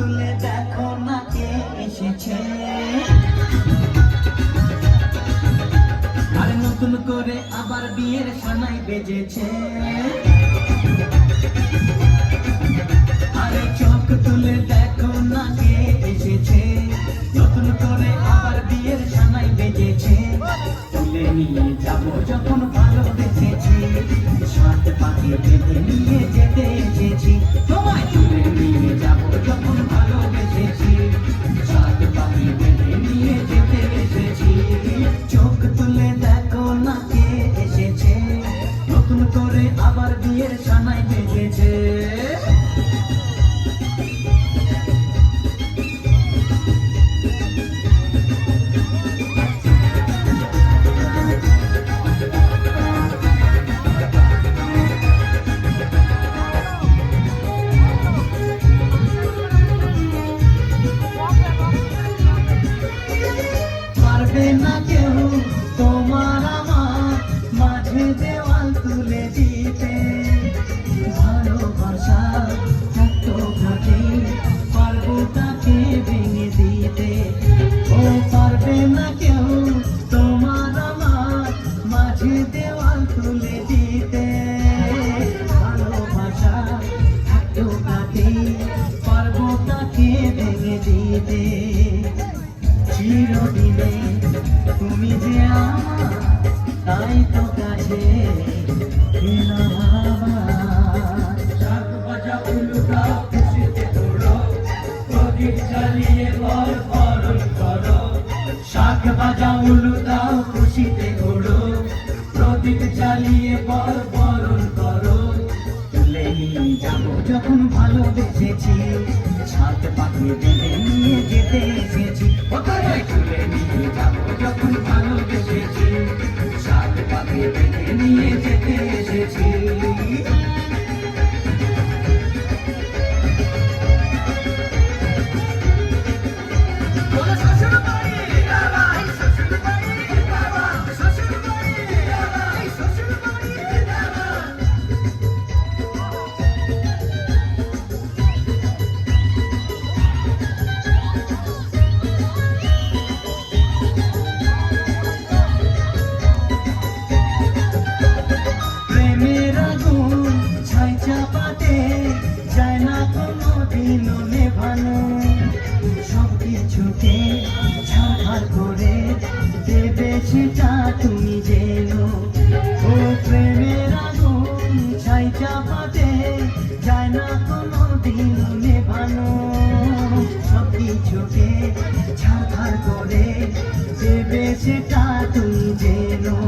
তুলে দেখো না কে এসেছে, আর নতুন করে আবার বিয়ের সানাই বেজেছে। আরে চোখ তুলে দেখো না কে এসেছে, নতুন করে আবার বিয়ের সানাই বেজেছে। তুলে নিয়ে যাব যখন ভালোবেসেছি, সাথে পাখি বেঁধে নিয়ে যেতে এসেছি। তোমায় তুলে নিয়ে যাব যখন ভালোবেসেছি, সাথে পাখি বেঁধে নিয়ে যেতে এসেছি। চোখ তুলে দেখো না কে এসেছে, নতুন করে আবার বিয়ের সানাই বেজেছে। পারবে না কেউ তোমার আমার মাঝে দেওয়াল তুলে দিতে, ভালোবাসা এত ঘাটে পারবো তাকে ভেঙে দিতে। ও পারবে না কেউ তোমার আমার মাঝে দেওয়াল তুলে দিতে, ভালোবাসা এত ঘাটে পারবো তাকে ভেঙে দিতে। চিরদিনে তুমি যে আমার, তাই তো কাছে এলাম আবার। শাক ভাজা উলু দাও খুশিতে তোড়ো, প্রদীপ জ্বালিয়ে বল বরণ করো। শাক ভাজা উলু দাও খুশিতে তোড়ো, প্রদীপ জ্বালিয়ে বল বরণ করো। তুলে নিয়ে যাব যখন ভালোবেসেছি, সাথে পাখি বেঁধে নিয়ে যেতে এসেছি। তুলে নিয়ে যাব যখন ভালোবেসেছি, সাথে পাখি বেঁধে নিয়ে যেতে এসেছি। প্রেমের আগুন ছাই চাপাতে যায় না কোনো দিনও নেভানো, সব কিছুকে ছাড়খাড় করে দেবে সেটা তুমি জেনো। ও প্রেমের আগুন ছাই চাপাতে যায় না কোনো দিনও নেভানো, সব কিছুকে ছাড়খাড় করে দেবে সেটা তুমি জেনো।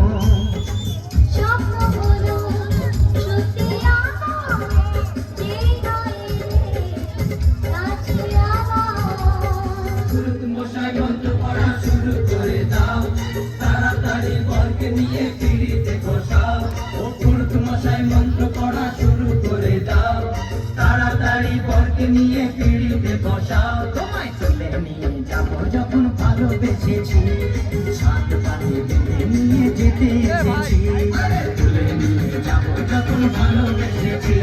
মশাই মন্ত্র পড়া শুরু করে দাও, তাড়াতাড়ি বরকে নিয়ে পিড়িতে বসাও। ও পুরুত মশাই মন্ত্র পড়া শুরু করে দাও, তাড়াতাড়ি বরকে নিয়ে পিড়িতে বসাও। তোমায় তুলে নিয়ে যাব যখন ভালোবেসেছি, সাত পাখি বেঁধে নিয়ে যেতে এসেছি। তুলে নিয়ে যাব যখন ভালোবেসেছি,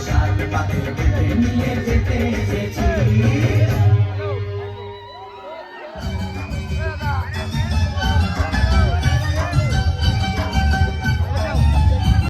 সাত পাখি বেঁধে নিয়ে যেতে এসেছি।